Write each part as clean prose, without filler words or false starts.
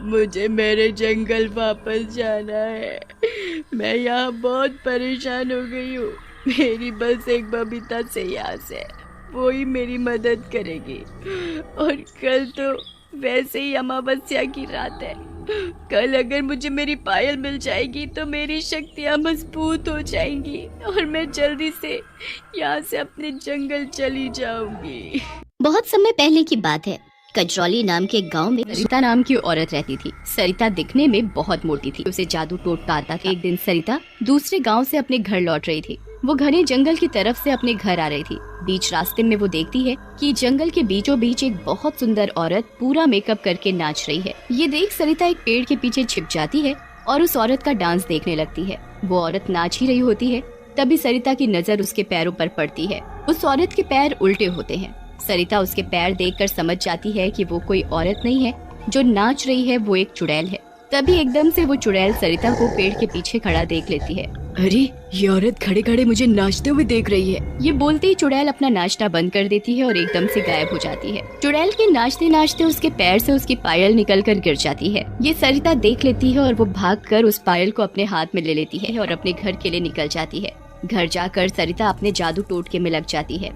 मुझे मेरे जंगल वापस जाना है। मैं यहाँ बहुत परेशान हो गई हूँ। मेरी बस एक बबीता से आस है, वो ही मेरी मदद करेगी। और कल तो वैसे ही अमावस्या की रात है। कल अगर मुझे मेरी पायल मिल जाएगी तो मेरी शक्तियाँ मजबूत हो जाएंगी और मैं जल्दी से यहाँ से अपने जंगल चली जाऊंगी। बहुत समय पहले की बात है। कजरौली नाम के गांव में सरिता नाम की औरत रहती थी। सरिता दिखने में बहुत मोटी थी, उसे जादू टोटका आता था। एक दिन सरिता दूसरे गांव से अपने घर लौट रही थी। वो घने जंगल की तरफ से अपने घर आ रही थी। बीच रास्ते में वो देखती है कि जंगल के बीचों बीच एक बहुत सुंदर औरत पूरा मेकअप करके नाच रही है। ये देख सरिता एक पेड़ के पीछे छिप जाती है और उस औरत का डांस देखने लगती है। वो औरत नाच ही रही होती है, तभी सरिता की नजर उसके पैरों पर पड़ती है। उस औरत के पैर उल्टे होते हैं। सरिता उसके पैर देखकर समझ जाती है कि वो कोई औरत नहीं है, जो नाच रही है वो एक चुड़ैल है। तभी एकदम से वो चुड़ैल सरिता को पेड़ के पीछे खड़ा देख लेती है। अरे, ये औरत खड़े खड़े मुझे नाचते हुए देख रही है। ये बोलते ही चुड़ैल अपना नाचना बंद कर देती है और एकदम से गायब हो जाती है। चुड़ैल के नाचते नाचते उसके पैर से उसकी पायल निकलकर गिर जाती है। ये सरिता देख लेती है और वो भागकर उस पायल को अपने हाथ में ले लेती है और अपने घर के लिए निकल जाती है। घर जाकर सरिता अपने जादू टोटके में लग जाती है।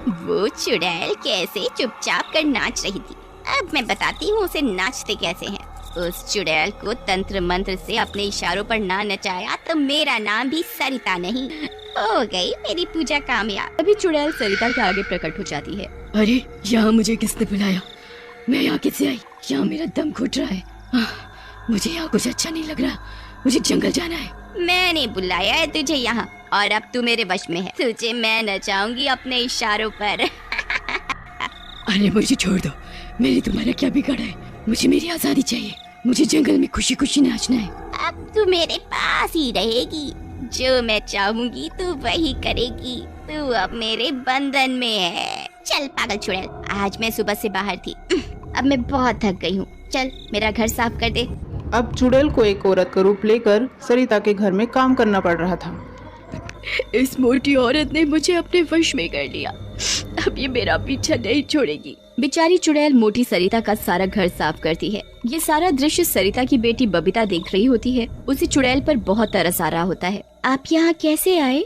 वो चुड़ैल कैसे चुपचाप कर नाच रही थी, अब मैं बताती हूँ उसे नाचते कैसे हैं। उस चुड़ैल को तंत्र मंत्र से अपने इशारों पर ना नचाया तो मेरा नाम भी सरिता नहीं। हो गई मेरी पूजा कामयाब। तभी चुड़ैल सरिता के आगे प्रकट हो जाती है। अरे, यहाँ मुझे किसने बुलाया? मैं यहाँ कैसे आई? यहाँ मेरा दम घुट रहा है। मुझे यहाँ कुछ अच्छा नहीं लग रहा। मुझे जंगल जाना है। मैंने बुलाया है तुझे यहाँ और अब तू मेरे वश में है। तुझे मैं नचाऊंगी अपने इशारों पर। अरे मुझे छोड़ दो, मेरी तुम्हारा क्या बिगाड़ा है? मुझे मेरी आजादी चाहिए। मुझे जंगल में खुशी खुशी नाचना है। अब तू मेरे पास ही रहेगी, जो मैं चाहूंगी तू वही करेगी। तू अब मेरे बंधन में है। चल पागल चुड़ैल, आज मैं सुबह से बाहर थी, अब मैं बहुत थक गई हूँ। चल मेरा घर साफ कर दे। अब चुड़ैल को एक औरत का रूप लेकर सरिता के घर में काम करना पड़ रहा था। इस मोटी औरत ने मुझे अपने वश में कर लिया। अब ये मेरा पीछा नहीं छोड़ेगी। बेचारी चुड़ैल मोटी सरिता का सारा घर साफ करती है। ये सारा दृश्य सरिता की बेटी बबीता देख रही होती है। उसे चुड़ैल पर बहुत तरस आ रहा होता है। आप यहाँ कैसे आए?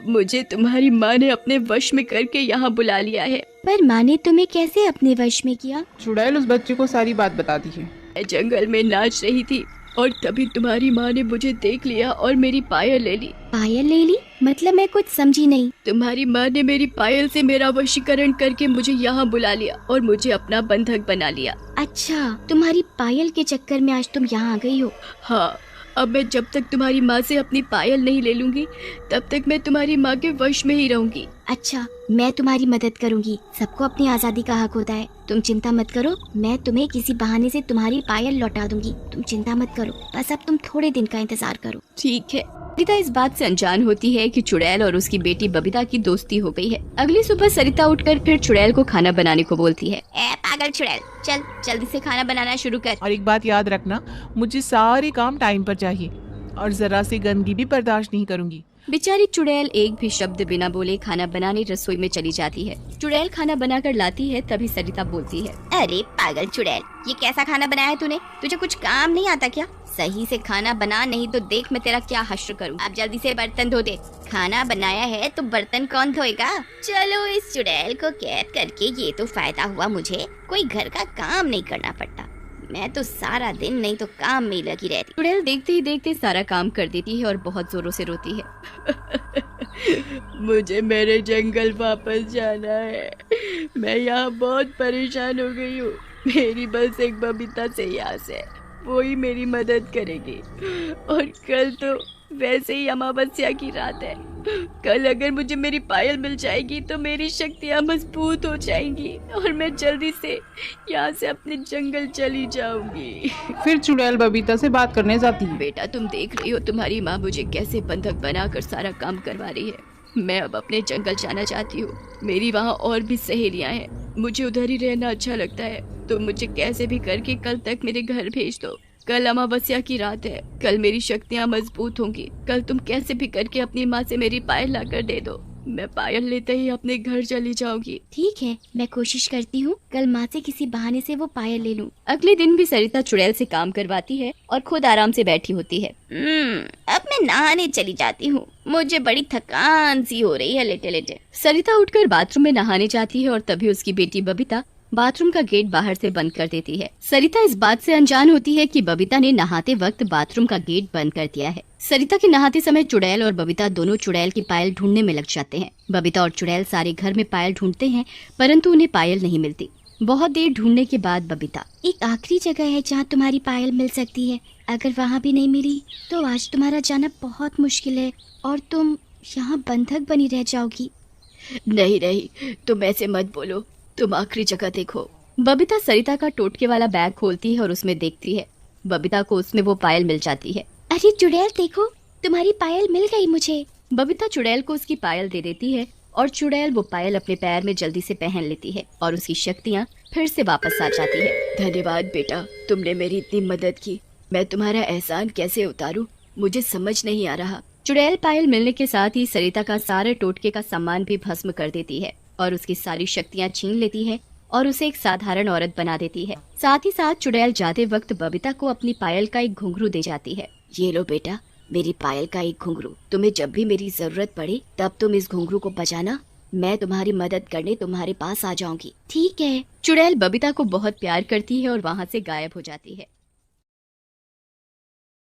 मुझे तुम्हारी माँ ने अपने वश में करके यहाँ बुला लिया है। पर माँ ने तुम्हें कैसे अपने वश में किया? चुड़ैल उस बच्चे को सारी बात बताती है। मैं जंगल में नाच रही थी और तभी तुम्हारी माँ ने मुझे देख लिया और मेरी पायल ले ली। पायल ले ली? मतलब मैं कुछ समझी नहीं। तुम्हारी माँ ने मेरी पायल से मेरा वशीकरण करके मुझे यहाँ बुला लिया और मुझे अपना बंधक बना लिया। अच्छा, तुम्हारी पायल के चक्कर में आज तुम यहाँ आ गई हो? हाँ, अब मैं जब तक तुम्हारी माँ से अपनी पायल नहीं ले लूंगी तब तक मैं तुम्हारी माँ के वश में ही रहूंगी। अच्छा, मैं तुम्हारी मदद करूंगी। सबको अपनी आजादी का हक होता है। तुम चिंता मत करो, मैं तुम्हें किसी बहाने से तुम्हारी पायल लौटा दूंगी। तुम चिंता मत करो, बस अब तुम थोड़े दिन का इंतजार करो। ठीक है। सरिता इस बात से अनजान होती है कि चुड़ैल और उसकी बेटी बबीता की दोस्ती हो गई है। अगली सुबह सरिता उठकर फिर चुड़ैल को खाना बनाने को बोलती है। ए पागल चुड़ैल, चल जल्दी से खाना बनाना शुरू कर। और एक बात याद रखना, मुझे सारे काम टाइम पर चाहिए और जरा सी गंदगी भी बर्दाश्त नहीं करूंगी। बेचारी चुड़ैल एक भी शब्द बिना बोले खाना बनाने रसोई में चली जाती है। चुड़ैल खाना बनाकर लाती है, तभी सरिता बोलती है। अरे पागल चुड़ैल, ये कैसा खाना बनाया है तूने? तुझे कुछ काम नहीं आता क्या? सही से खाना बना, नहीं तो देख मैं तेरा क्या हश्र करूँ। अब जल्दी से बर्तन धो दे। खाना बनाया है तो बर्तन कौन धोएगा? चलो इस चुड़ैल को कैद करके ये तो फायदा हुआ, मुझे कोई घर का काम नहीं करना पड़ता। मैं तो सारा दिन नहीं तो काम में लगी रहती। चुड़ैल देखते ही देखते सारा काम कर देती है और बहुत जोरों से रोती है। मुझे मेरे जंगल वापस जाना है। मैं यहाँ बहुत परेशान हो गई हूँ। मेरी बस एक बबीता से आस है, वो ही मेरी मदद करेगी। और कल तो वैसे ही अमावस्या की रात है। कल अगर मुझे मेरी पायल मिल जाएगी तो मेरी शक्तियाँ मजबूत हो जाएंगी और मैं जल्दी से यहाँ से अपने जंगल चली जाऊंगी। फिर चुड़ैल बबीता से बात करने जाती है। बेटा, तुम देख रही हो तुम्हारी माँ मुझे कैसे बंधक बनाकर सारा काम करवा रही है। मैं अब अपने जंगल जाना चाहती हूँ। मेरी वहाँ और भी सहेलियाँ हैं, मुझे उधर ही रहना अच्छा लगता है। तो मुझे कैसे भी करके कल तक मेरे घर भेज दो। कल अमावस्या की रात है, कल मेरी शक्तियाँ मजबूत होंगी। कल तुम कैसे भी करके अपनी माँ से मेरी पायल ला कर दे दो। मैं पायल लेते ही अपने घर चली जाऊंगी। ठीक है, मैं कोशिश करती हूँ कल माँ से किसी बहाने से वो पायल ले लूँ। अगले दिन भी सरिता चुड़ैल से काम करवाती है और खुद आराम से बैठी होती है। अब मैं नहाने चली जाती हूँ, मुझे बड़ी थकान सी हो रही है लेटे लेटे। सरिता उठकर बाथरूम में नहाने जाती है और तभी उसकी बेटी बबीता बाथरूम का गेट बाहर से बंद कर देती है। सरिता इस बात से अनजान होती है कि बबीता ने नहाते वक्त बाथरूम का गेट बंद कर दिया है। सरिता के नहाते समय चुड़ैल और बबीता दोनों चुड़ैल की पायल ढूंढने में लग जाते हैं। बबीता और चुड़ैल सारे घर में पायल ढूंढते हैं, परंतु उन्हें पायल नहीं मिलती। बहुत देर ढूंढने के बाद बबीता, एक आखिरी जगह है जहाँ तुम्हारी पायल मिल सकती है, अगर वहाँ भी नहीं मिली तो आज तुम्हारा जाना बहुत मुश्किल है और तुम यहाँ बंधक बनी रह जाओगी। नहीं, तुम ऐसे मत बोलो, तुम आखिरी जगह देखो। बबीता सरिता का टोटके वाला बैग खोलती है और उसमें देखती है। बबीता को उसमें वो पायल मिल जाती है। अरे चुड़ैल देखो, तुम्हारी पायल मिल गई मुझे। बबीता चुड़ैल को उसकी पायल दे देती है और चुड़ैल वो पायल अपने पैर में जल्दी से पहन लेती है और उसकी शक्तियाँ फिर से वापस आ जाती है। धन्यवाद बेटा, तुमने मेरी इतनी मदद की। मैं तुम्हारा एहसान कैसे उतारूं, मुझे समझ नहीं आ रहा। चुड़ैल पायल मिलने के साथ ही सरिता का सारे टोटके का सामान भी भस्म कर देती है और उसकी सारी शक्तियाँ छीन लेती है और उसे एक साधारण औरत बना देती है। साथ ही साथ चुड़ैल जाते वक्त बबीता को अपनी पायल का एक घुंघरू दे जाती है। ये लो बेटा, मेरी पायल का एक घुंघरू। तुम्हें जब भी मेरी जरूरत पड़े तब तुम इस घुंघरू को बजाना, मैं तुम्हारी मदद करने तुम्हारे पास आ जाऊंगी। ठीक है। चुड़ैल बबीता को बहुत प्यार करती है और वहाँ से गायब हो जाती है।